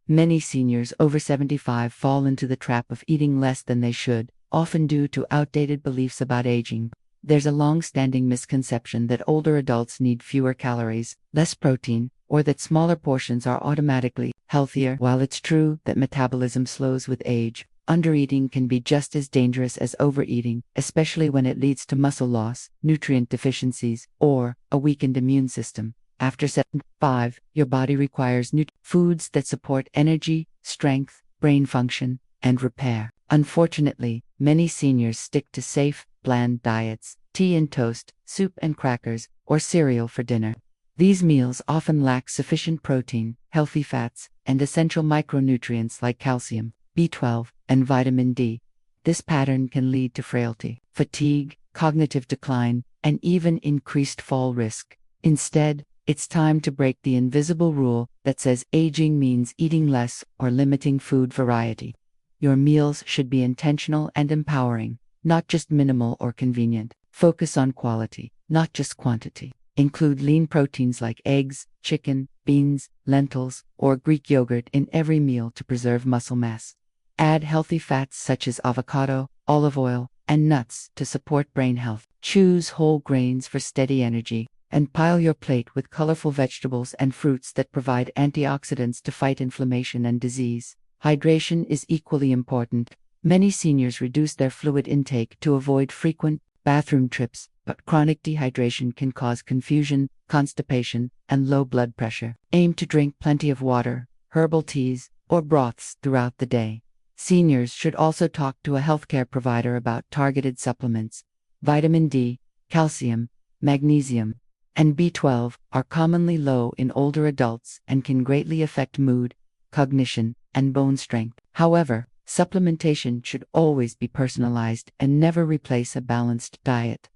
Many seniors over 75 fall into the trap of eating less than they should, often due to outdated beliefs about aging. There's a long-standing misconception that older adults need fewer calories, less protein, or that smaller portions are automatically healthier. While it's true that metabolism slows with age, undereating can be just as dangerous as overeating, especially when it leads to muscle loss, nutrient deficiencies, or a weakened immune system. After 75, your body requires foods that support energy, strength, brain function, and repair. Unfortunately, many seniors stick to safe, bland diets, tea and toast, soup and crackers, or cereal for dinner. These meals often lack sufficient protein, healthy fats, and essential micronutrients like calcium, B12, and vitamin D. This pattern can lead to frailty, fatigue, cognitive decline, and even increased fall risk. Instead, it's time to break the invisible rule that says aging means eating less or limiting food variety. Your meals should be intentional and empowering, not just minimal or convenient. Focus on quality, not just quantity. Include lean proteins like eggs, chicken, beans, lentils, or Greek yogurt in every meal to preserve muscle mass. Add healthy fats such as avocado, olive oil, and nuts to support brain health. Choose whole grains for steady energy, and pile your plate with colorful vegetables and fruits that provide antioxidants to fight inflammation and disease. Hydration is equally important. Many seniors reduce their fluid intake to avoid frequent bathroom trips, but chronic dehydration can cause confusion, constipation, and low blood pressure. Aim to drink plenty of water, herbal teas, or broths throughout the day. Seniors should also talk to a healthcare provider about targeted supplements. Vitamin D, calcium, magnesium, and B12 are commonly low in older adults and can greatly affect mood, cognition, and bone strength. However, supplementation should always be personalized and never replace a balanced diet.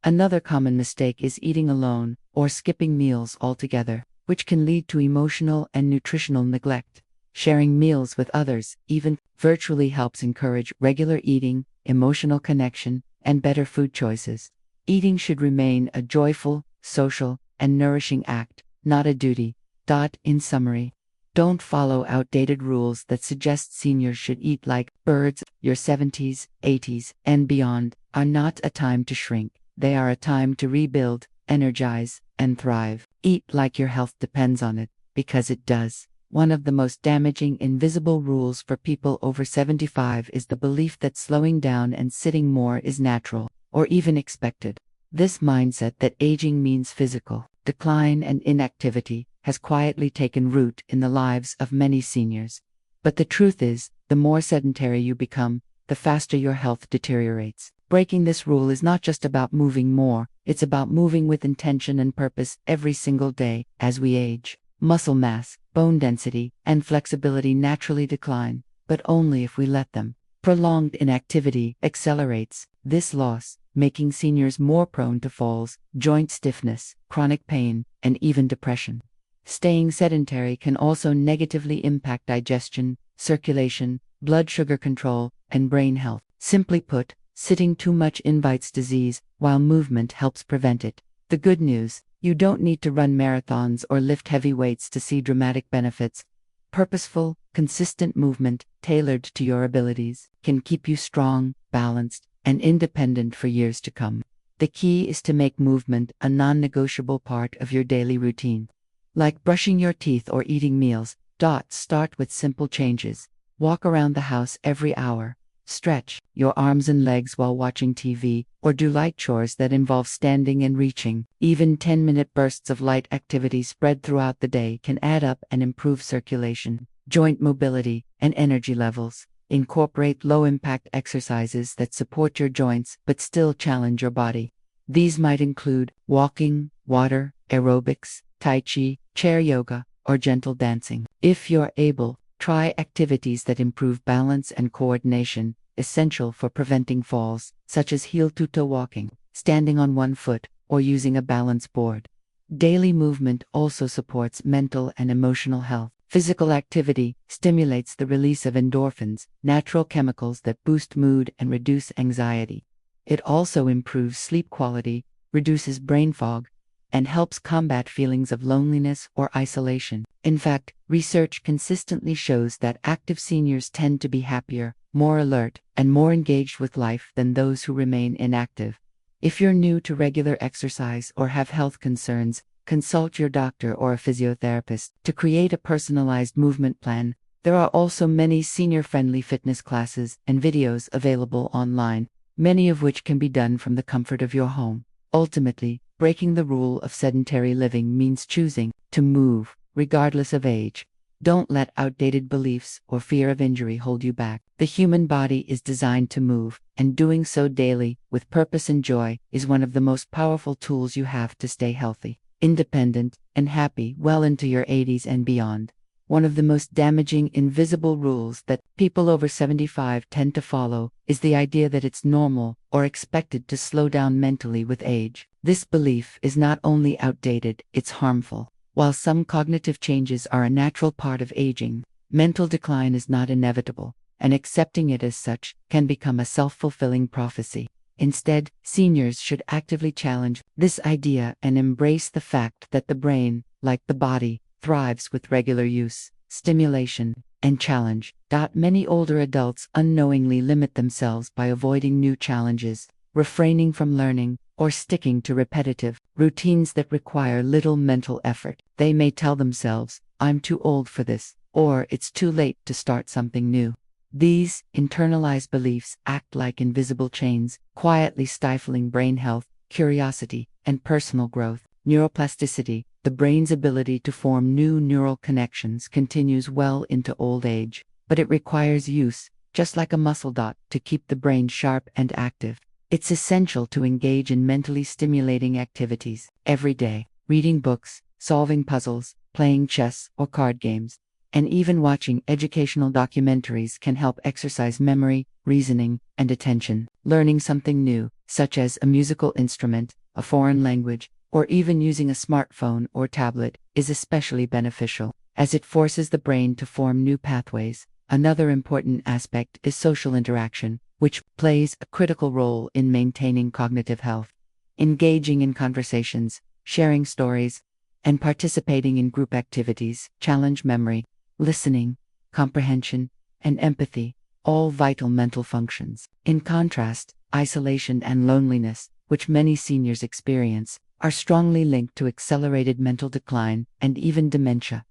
Another common mistake is eating alone or skipping meals altogether, which can lead to emotional and nutritional neglect. Sharing meals with others, even virtually, helps encourage regular eating, emotional connection, and better food choices. Eating should remain a joyful, social, and nourishing act, not a duty. In summary, don't follow outdated rules that suggest seniors should eat like birds. Your 70s, 80s, and beyond are not a time to shrink. They are a time to rebuild, energize, and thrive. Eat like your health depends on it, because it does. One of the most damaging invisible rules for people over 75 is the belief that slowing down and sitting more is natural, or even expected. This mindset that aging means physical decline and inactivity has quietly taken root in the lives of many seniors. But the truth is, the more sedentary you become, the faster your health deteriorates. Breaking this rule is not just about moving more, it's about moving with intention and purpose every single day. As we age, muscle mass, bone density, and flexibility naturally decline, but only if we let them. Prolonged inactivity accelerates this loss, making seniors more prone to falls, joint stiffness, chronic pain, and even depression. Staying sedentary can also negatively impact digestion, circulation, blood sugar control, and brain health. Simply put, sitting too much invites disease, while movement helps prevent it. The good news: you don't need to run marathons or lift heavy weights to see dramatic benefits. Purposeful, consistent movement, tailored to your abilities, can keep you strong, balanced, and independent for years to come. The key is to make movement a non-negotiable part of your daily routine. Like brushing your teeth or eating meals, start with simple changes. Walk around the house every hour. Stretch your arms and legs while watching TV, or do light chores that involve standing and reaching. Even 10-minute bursts of light activity spread throughout the day can add up and improve circulation, joint mobility, and energy levels. Incorporate low-impact exercises that support your joints but still challenge your body. These might include walking, water, aerobics, tai chi, chair yoga, or gentle dancing. If you're able, try activities that improve balance and coordination, essential for preventing falls, such as heel-to-toe walking, standing on one foot, or using a balance board. Daily movement also supports mental and emotional health. Physical activity stimulates the release of endorphins, natural chemicals that boost mood and reduce anxiety. It also improves sleep quality, reduces brain fog, and helps combat feelings of loneliness or isolation. In fact, research consistently shows that active seniors tend to be happier, more alert, and more engaged with life than those who remain inactive. If you're new to regular exercise or have health concerns, consult your doctor or a physiotherapist to create a personalized movement plan. There are also many senior-friendly fitness classes and videos available online, many of which can be done from the comfort of your home. Ultimately, breaking the rule of sedentary living means choosing to move, regardless of age. Don't let outdated beliefs or fear of injury hold you back. The human body is designed to move, and doing so daily, with purpose and joy, is one of the most powerful tools you have to stay healthy, independent, and happy well into your 80s and beyond. One of the most damaging invisible rules that people over 75 tend to follow is the idea that it's normal or expected to slow down mentally with age. This belief is not only outdated, it's harmful. While some cognitive changes are a natural part of aging, mental decline is not inevitable, and accepting it as such can become a self-fulfilling prophecy. Instead, seniors should actively challenge this idea and embrace the fact that the brain, like the body, thrives with regular use, stimulation, and challenge. Many older adults unknowingly limit themselves by avoiding new challenges, refraining from learning, or sticking to repetitive routines that require little mental effort. They may tell themselves, "I'm too old for this," or "It's too late to start something new." These internalized beliefs act like invisible chains, quietly stifling brain health, curiosity, and personal growth. Neuroplasticity, the brain's ability to form new neural connections, continues well into old age, but it requires use, just like a muscle, to keep the brain sharp and active. It's essential to engage in mentally stimulating activities every day, reading books, solving puzzles, playing chess or card games, and even watching educational documentaries can help exercise memory, reasoning, and attention. Learning something new, such as a musical instrument, a foreign language, or even using a smartphone or tablet, is especially beneficial, as it forces the brain to form new pathways. Another important aspect is social interaction, which plays a critical role in maintaining cognitive health. Engaging in conversations, sharing stories, and participating in group activities challenge memory, listening, comprehension, and empathy, all vital mental functions. In contrast, isolation and loneliness, which many seniors experience, are strongly linked to accelerated mental decline and even dementia.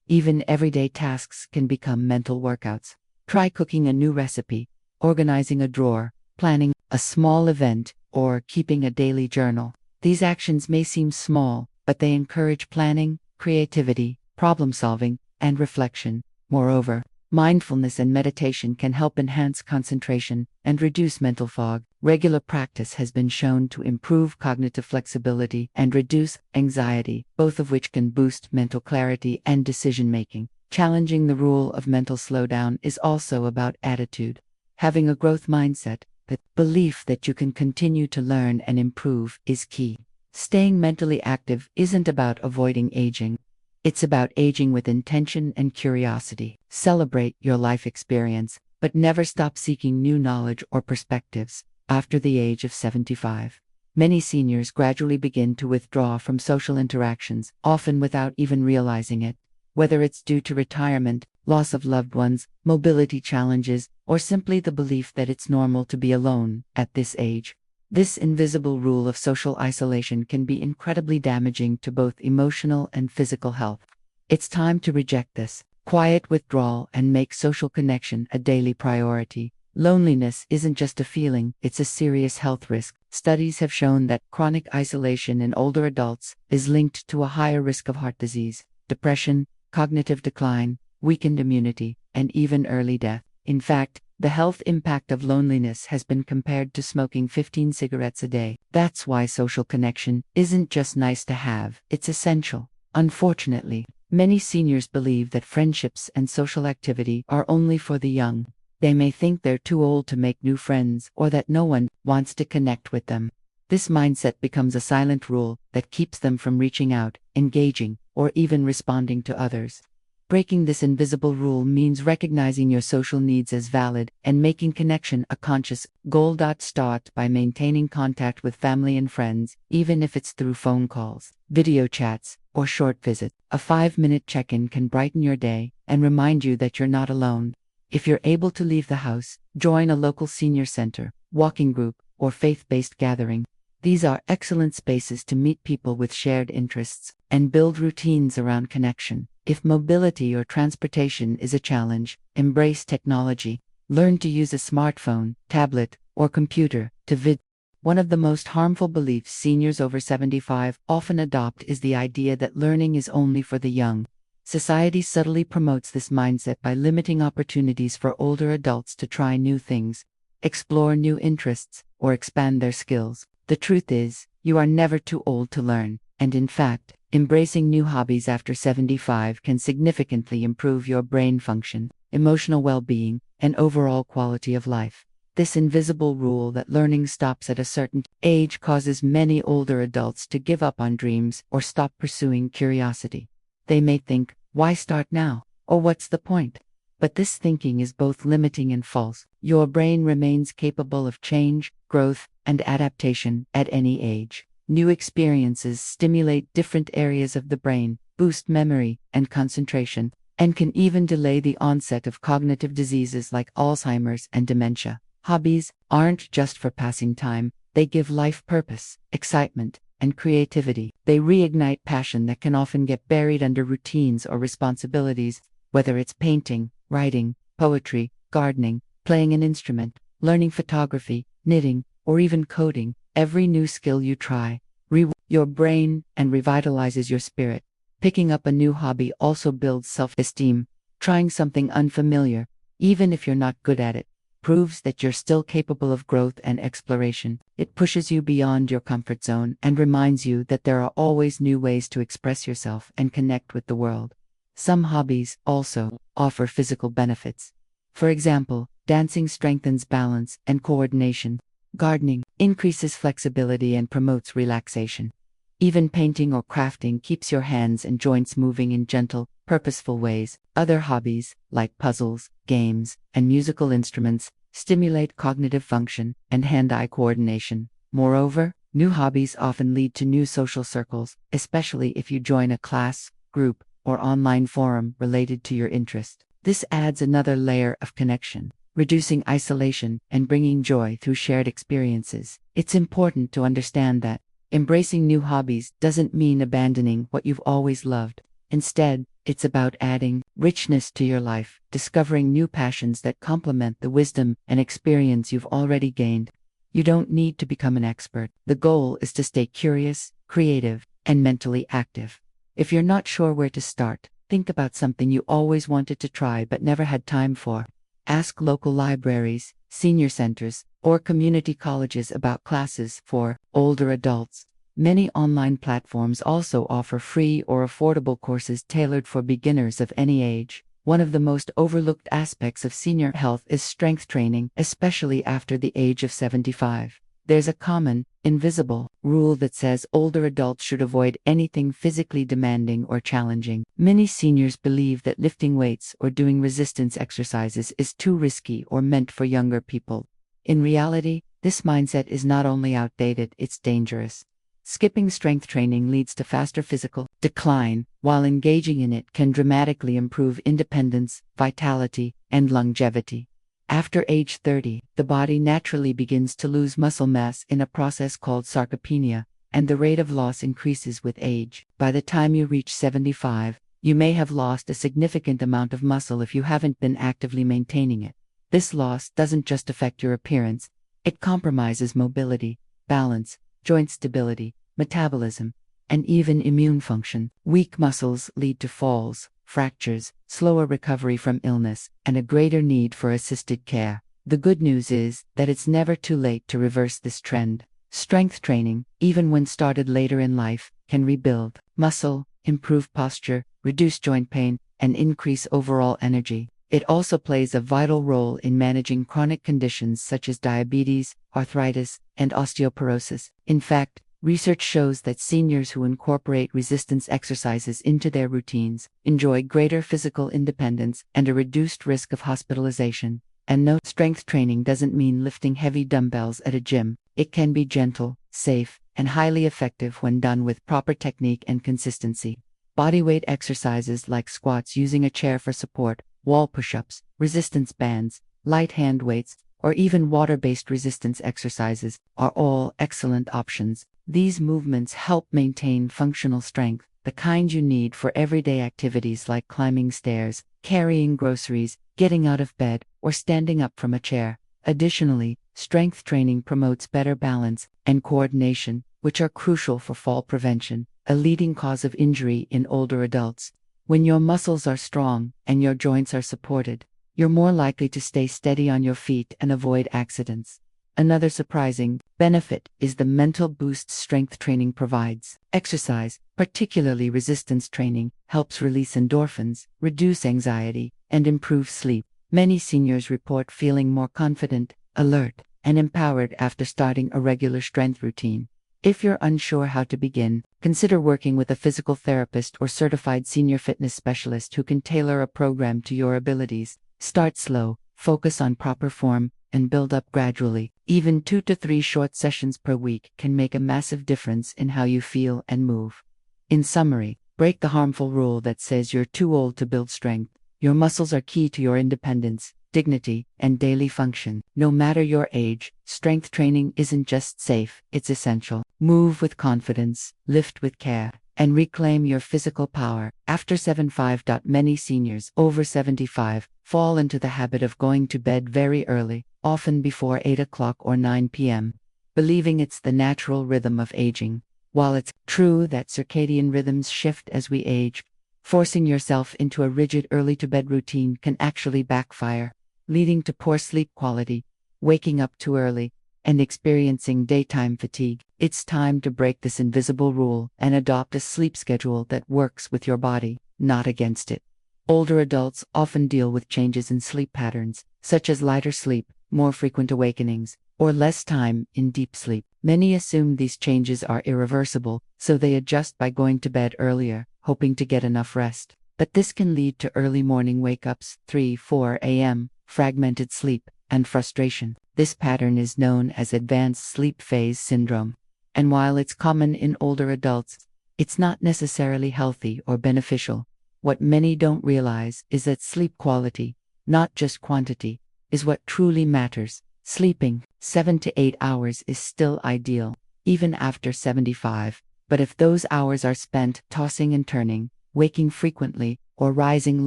Even everyday tasks can become mental workouts. Try cooking a new recipe, organizing a drawer, planning a small event, or keeping a daily journal. These actions may seem small, but they encourage planning, creativity, problem-solving, and reflection. Moreover, mindfulness and meditation can help enhance concentration and reduce mental fog. Regular practice has been shown to improve cognitive flexibility and reduce anxiety, both of which can boost mental clarity and decision-making. Challenging the rule of mental slowdown is also about attitude. Having a growth mindset, the belief that you can continue to learn and improve, is key. Staying mentally active isn't about avoiding aging. It's about aging with intention and curiosity. Celebrate your life experience, but never stop seeking new knowledge or perspectives. After the age of 75, many seniors gradually begin to withdraw from social interactions, often without even realizing it. Whether it's due to retirement, loss of loved ones, mobility challenges, or simply the belief that it's normal to be alone at this age. This invisible rule of social isolation can be incredibly damaging to both emotional and physical health. It's time to reject this quiet withdrawal and make social connection a daily priority. Loneliness isn't just a feeling, it's a serious health risk. Studies have shown that chronic isolation in older adults is linked to a higher risk of heart disease, depression, cognitive decline, weakened immunity, and even early death. In fact, the health impact of loneliness has been compared to smoking 15 cigarettes a day. That's why social connection isn't just nice to have, it's essential. Unfortunately, many seniors believe that friendships and social activity are only for the young. They may think they're too old to make new friends or that no one wants to connect with them. This mindset becomes a silent rule that keeps them from reaching out, engaging, or even responding to others. Breaking this invisible rule means recognizing your social needs as valid and making connection a conscious goal. Start by maintaining contact with family and friends, even if it's through phone calls, video chats, or short visits. A 5-minute check-in can brighten your day and remind you that you're not alone. If you're able to leave the house, join a local senior center, walking group, or faith-based gathering. These are excellent spaces to meet people with shared interests and build routines around connection. If mobility or transportation is a challenge, embrace technology. Learn to use a smartphone, tablet, or computer to vid. One of the most harmful beliefs seniors over 75 often adopt is the idea that learning is only for the young. Society subtly promotes this mindset by limiting opportunities for older adults to try new things, explore new interests, or expand their skills. The truth is, you are never too old to learn, and in fact, embracing new hobbies after 75 can significantly improve your brain function, emotional well-being, and overall quality of life. This invisible rule that learning stops at a certain age causes many older adults to give up on dreams or stop pursuing curiosity. They may think, why start now? Or what's the point? But this thinking is both limiting and false. Your brain remains capable of change, growth, and adaptation at any age. New experiences stimulate different areas of the brain, boost memory and concentration, and can even delay the onset of cognitive diseases like Alzheimer's and dementia. Hobbies aren't just for passing time, they give life purpose, excitement, and creativity. They reignite passion that can often get buried under routines or responsibilities, whether it's painting, writing, poetry, gardening, playing an instrument, learning photography, knitting, or even coding. Every new skill you try rewires your brain and revitalizes your spirit. Picking up a new hobby also builds self-esteem. Trying something unfamiliar, even if you're not good at it, proves that you're still capable of growth and exploration. It pushes you beyond your comfort zone and reminds you that there are always new ways to express yourself and connect with the world. Some hobbies also offer physical benefits. For example, dancing strengthens balance and coordination. Gardening increases flexibility and promotes relaxation. Even painting or crafting keeps your hands and joints moving in gentle, purposeful ways. Other hobbies, like puzzles, games, and musical instruments, stimulate cognitive function and hand-eye coordination. Moreover, new hobbies often lead to new social circles, especially if you join a class, group, or online forum related to your interest. This adds another layer of connection, reducing isolation and bringing joy through shared experiences. It's important to understand that embracing new hobbies doesn't mean abandoning what you've always loved. Instead, it's about adding richness to your life, discovering new passions that complement the wisdom and experience you've already gained. You don't need to become an expert. The goal is to stay curious, creative, and mentally active. If you're not sure where to start, think about something you always wanted to try but never had time for. Ask local libraries, senior centers, or community colleges about classes for older adults. Many online platforms also offer free or affordable courses tailored for beginners of any age. One of the most overlooked aspects of senior health is strength training, especially after the age of 75. There's a common, invisible rule that says older adults should avoid anything physically demanding or challenging. Many seniors believe that lifting weights or doing resistance exercises is too risky or meant for younger people. In reality, this mindset is not only outdated, it's dangerous. Skipping strength training leads to faster physical decline, while engaging in it can dramatically improve independence, vitality, and longevity. After age 30, the body naturally begins to lose muscle mass in a process called sarcopenia, and the rate of loss increases with age. By the time you reach 75, you may have lost a significant amount of muscle if you haven't been actively maintaining it. This loss doesn't just affect your appearance, it compromises mobility, balance, joint stability, metabolism, and even immune function. Weak muscles lead to falls, fractures, slower recovery from illness, and a greater need for assisted care. The good news is that it's never too late to reverse this trend. Strength training, even when started later in life, can rebuild muscle, improve posture, reduce joint pain, and increase overall energy. It also plays a vital role in managing chronic conditions such as diabetes, arthritis, and osteoporosis. In fact, Research shows that seniors who incorporate resistance exercises into their routines enjoy greater physical independence and a reduced risk of hospitalization. And no, strength training doesn't mean lifting heavy dumbbells at a gym. It can be gentle, safe, and highly effective when done with proper technique and consistency. Bodyweight exercises like squats using a chair for support, wall push-ups, resistance bands, light hand weights, or even water-based resistance exercises are all excellent options. These movements help maintain functional strength, the kind you need for everyday activities like climbing stairs, carrying groceries, getting out of bed, or standing up from a chair. Additionally, strength training promotes better balance and coordination, which are crucial for fall prevention, a leading cause of injury in older adults. When your muscles are strong and your joints are supported, you're more likely to stay steady on your feet and avoid accidents. Another surprising benefit is the mental boost strength training provides. Exercise, particularly resistance training, helps release endorphins, reduce anxiety, and improve sleep. Many seniors report feeling more confident, alert, and empowered after starting a regular strength routine. If you're unsure how to begin, consider working with a physical therapist or certified senior fitness specialist who can tailor a program to your abilities. Start slow, focus on proper form, and build up gradually. Even 2 to 3 short sessions per week can make a massive difference in how you feel and move. In summary, break the harmful rule that says you're too old to build strength. Your muscles are key to your independence, dignity, and daily function. No matter your age, strength training isn't just safe, it's essential. Move with confidence, lift with care, and reclaim your physical power. After 75. Many seniors over 75 fall into the habit of going to bed very early, often before 8 o'clock or 9 p.m., believing it's the natural rhythm of aging. While it's true that circadian rhythms shift as we age, forcing yourself into a rigid early-to-bed routine can actually backfire, leading to poor sleep quality, waking up too early, and experiencing daytime fatigue. It's time to break this invisible rule and adopt a sleep schedule that works with your body, not against it. Older adults often deal with changes in sleep patterns, such as lighter sleep, more frequent awakenings, or less time in deep sleep. Many assume these changes are irreversible, so they adjust by going to bed earlier, hoping to get enough rest. But this can lead to early morning wake-ups, 3-4 a.m., fragmented sleep, and frustration. This pattern is known as advanced sleep phase syndrome. And while it's common in older adults, it's not necessarily healthy or beneficial. What many don't realize is that sleep quality, not just quantity, is what truly matters. Sleeping 7 to 8 hours is still ideal, even after 75. But if those hours are spent tossing and turning, waking frequently, or rising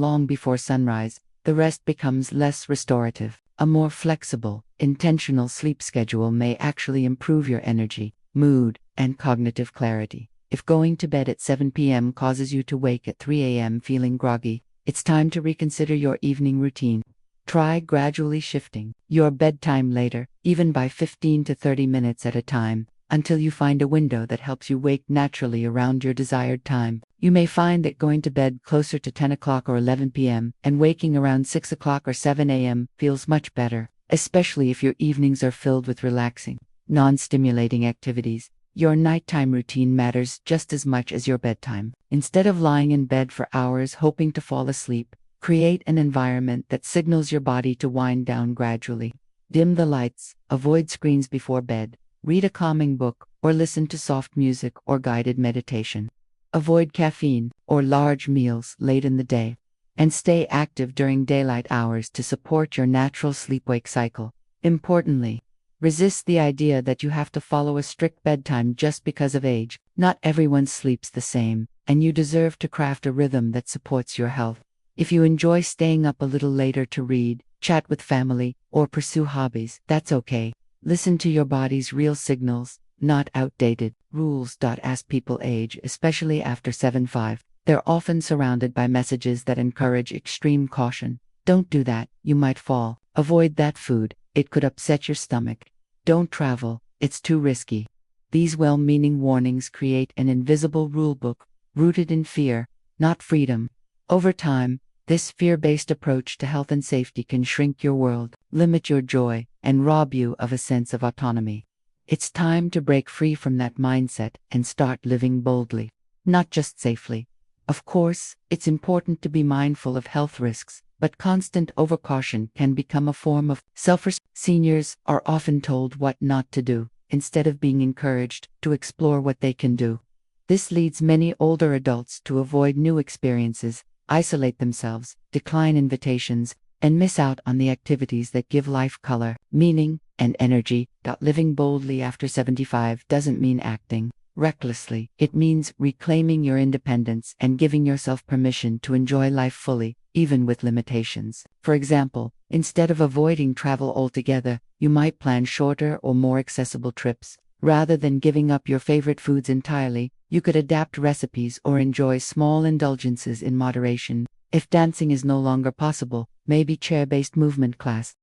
long before sunrise, the rest becomes less restorative. A more flexible, intentional sleep schedule may actually improve your energy, mood, and cognitive clarity. If going to bed at 7 p.m. causes you to wake at 3 a.m. feeling groggy, it's time to reconsider your evening routine. Try gradually shifting your bedtime later, even by 15 to 30 minutes at a time, until you find a window that helps you wake naturally around your desired time. You may find that going to bed closer to 10 o'clock or 11 p.m. and waking around 6 o'clock or 7 a.m. feels much better, especially if your evenings are filled with relaxing, non-stimulating activities. Your nighttime routine matters just as much as your bedtime. Instead of lying in bed for hours hoping to fall asleep, create an environment that signals your body to wind down gradually. Dim the lights, avoid screens before bed, read a calming book, or listen to soft music or guided meditation. Avoid caffeine or large meals late in the day, and stay active during daylight hours to support your natural sleep-wake cycle. Importantly, resist the idea that you have to follow a strict bedtime just because of age. Not everyone sleeps the same, and you deserve to craft a rhythm that supports your health. If you enjoy staying up a little later to read, chat with family, or pursue hobbies, that's okay. Listen to your body's real signals, not outdated rules. As people age, especially after 75, they're often surrounded by messages that encourage extreme caution. Don't do that, you might fall. Avoid that food, it could upset your stomach. Don't travel, it's too risky. These well-meaning warnings create an invisible rulebook, rooted in fear, not freedom. Over time, this fear-based approach to health and safety can shrink your world, limit your joy, and rob you of a sense of autonomy. It's time to break free from that mindset and start living boldly, not just safely. Of course, it's important to be mindful of health risks, but constant overcaution can become a form of self-respect. Seniors are often told what not to do, instead of being encouraged to explore what they can do. This leads many older adults to avoid new experiences, isolate themselves, decline invitations, and miss out on the activities that give life color, meaning, and energy. Living boldly after 75 doesn't mean acting recklessly. It means reclaiming your independence and giving yourself permission to enjoy life fully, even with limitations. For example, instead of avoiding travel altogether, you might plan shorter or more accessible trips. Rather than giving up your favorite foods entirely, you could adapt recipes or enjoy small indulgences in moderation. If dancing is no longer possible, maybe chair-based movement class